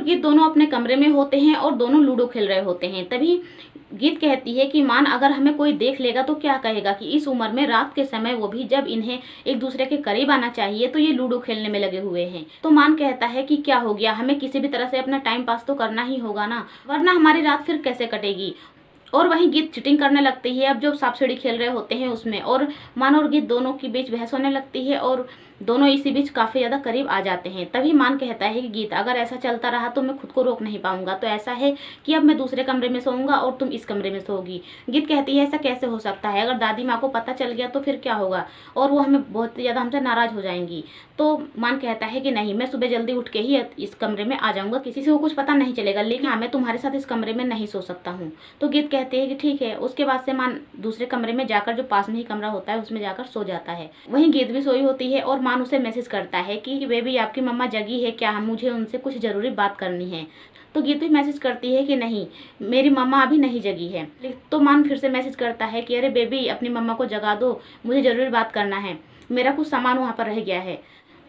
गीत दोनों अपने कमरे में होते हैं और दोनों लूडो खेल रहे होते हैं। तभी गीत कहती है कि मान अगर हमें कोई देख लेगा तो क्या कहेगा कि इस उम्र में रात के समय, वो भी जब इन्हें एक दूसरे के करीब आना चाहिए, तो ये लूडो खेलने में लगे हुए हैं। तो मान कहता है कि क्या हो गया, हमें किसी भी तरह से अपना टाइम पास तो करना ही होगा ना, वरना हमारी रात फिर कैसे कटेगी। और वहीं गीत चीटिंग करने लगती है अब जो सांप सीढ़ी खेल रहे होते हैं उसमें, और मान और गीत दोनों के बीच बहस होने लगती है और दोनों इसी बीच काफ़ी ज़्यादा करीब आ जाते हैं। तभी मान कहता है कि गीत अगर ऐसा चलता रहा तो मैं खुद को रोक नहीं पाऊंगा, तो ऐसा है कि अब मैं दूसरे कमरे में सोऊंगा और तुम इस कमरे में सोओगी। गीत कहती है ऐसा कैसे हो सकता है, अगर दादी माँ को पता चल गया तो फिर क्या होगा, और वो हमें बहुत ज़्यादा हमसे नाराज़ हो जाएंगी। तो मान कहता है कि नहीं, मैं सुबह जल्दी उठ के ही इस कमरे में आ जाऊंगा, किसी से वो कुछ पता नहीं चलेगा, लेकिन हाँ मैं तुम्हारे साथ इस कमरे में नहीं सो सकता हूँ। तो गीत कहते हैं कि ठीक है। उसके बाद से मान दूसरे कमरे में जाकर, जो पास में ही कमरा होता है, उसमें जाकर सो जाता है। वहीं गीत भी सोई होती है और मान उसे मैसेज करता है कि बेबी आपकी मम्मा जगी है क्या, मुझे उनसे कुछ ज़रूरी बात करनी है। तो गीत भी मैसेज करती है कि नहीं, मेरी मम्मा अभी नहीं जगी है। तो मान फिर से मैसेज करता है कि अरे बेबी अपनी मम्मा को जगा दो, मुझे ज़रूरी बात करना है, मेरा कुछ सामान वहाँ पर रह गया है।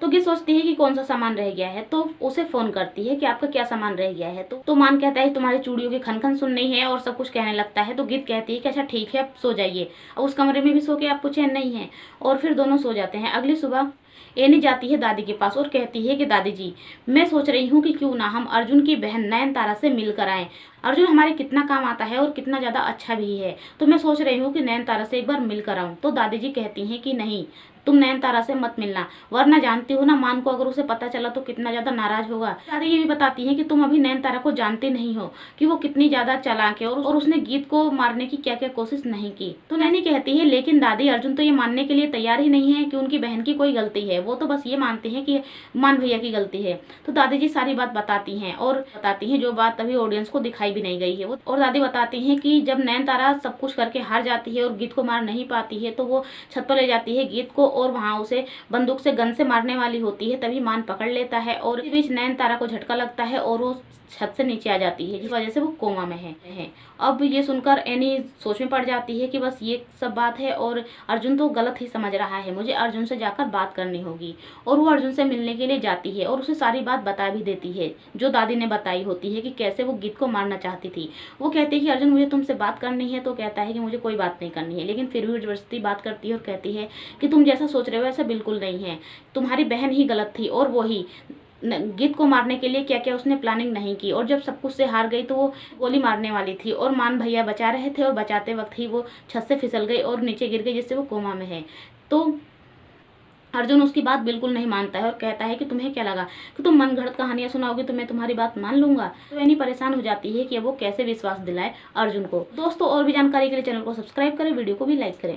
तो गीत सोचती है कि कौन सा सामान रह गया है, तो उसे फ़ोन करती है कि आपका क्या सामान रह गया है। तो मान कहता है तुम्हारी चूड़ियों की खन खन सुननी है और सब कुछ कहने लगता है। तो गीत कहती है कि अच्छा ठीक है, अब सो जाइए। अब उस कमरे में भी सो के आपको चैन नहीं है, और फिर दोनों सो जाते हैं। अगली सुबह एनी जाती है दादी के पास और कहती है कि दादी जी, मैं सोच रही हूँ कि क्यों ना हम अर्जुन की बहन नयनतारा से मिलकर आएँ। अर्जुन हमारे कितना काम आता है और कितना ज़्यादा अच्छा भी है, तो मैं सोच रही हूँ कि नयनतारा से एक बार मिलकर आऊँ। तो दादी जी कहती हैं कि नहीं, तुम नयनतारा से मत मिलना, वरना जानती हो ना मान को अगर उसे पता चला तो कितना ज़्यादा नाराज़ होगा। दादी ये भी बताती हैं कि तुम अभी नयनतारा को जानते नहीं हो कि वो कितनी ज़्यादा चालाक है और उसने गीत को मारने की क्या क्या कोशिश नहीं की। तो नैनी कहती है लेकिन दादी अर्जुन तो ये मानने के लिए तैयार ही नहीं है कि उनकी बहन की कोई गलती है, वो तो बस ये मानते हैं कि मान भैया की गलती है। तो दादी जी सारी बात बताती हैं और बताती हैं जो बात अभी ऑडियंस को दिखाई भी नहीं गई है वो। और दादी बताती हैं कि जब नयनतारा सब कुछ करके हार जाती है और गीत को मार नहीं पाती है, तो वो छत पर ले जाती है गीत को और वहाँ उसे बंदूक से गन से मारने वाली होती है। तभी मान पकड़ लेता है और इस बीच नयनतारा को झटका लगता है और वो छत से नीचे आ जाती है, जिस वजह से वो कोमा में है। अब ये सुनकर एनी सोच में पड़ जाती है कि बस ये सब बात है और अर्जुन तो गलत ही समझ रहा है, मुझे अर्जुन से जाकर बात करनी होगी। और वो अर्जुन से मिलने के लिए जाती है और उसे सारी बात बता भी देती है जो दादी ने बताई होती है कि कैसे वो गीत को मारना चाहती थी। वो कहती है कि अर्जुन मुझे तुमसे बात करनी है, तो कहता है कि मुझे कोई बात नहीं करनी है, लेकिन फिर भी जबरदस्ती बात करती है और कहती है कि तुम जैसा सोच रहे हो ऐसा बिल्कुल नहीं है, तुम्हारी बहन ही गलत थी और वो ही गीत को मारने के लिए क्या क्या उसने प्लानिंग नहीं की, और जब सब कुछ से हार गई तो वो गोली मारने वाली थी और मान भैया बचा रहे थे और बचाते वक्त ही वो छत से फिसल गई और नीचे गिर गई, जिससे वो कोमा में है। तो अर्जुन उसकी बात बिल्कुल नहीं मानता है और कहता है कि तुम्हें क्या लगा कि तुम मनगढ़ंत कहानियां सुनाओगे तो मैं तुम्हारी बात मान लूंगा। तो एनी परेशान हो जाती है कि वो कैसे विश्वास दिलाए अर्जुन को। दोस्तों और भी जानकारी के लिए चैनल को सब्सक्राइब करें, वीडियो को भी लाइक करें।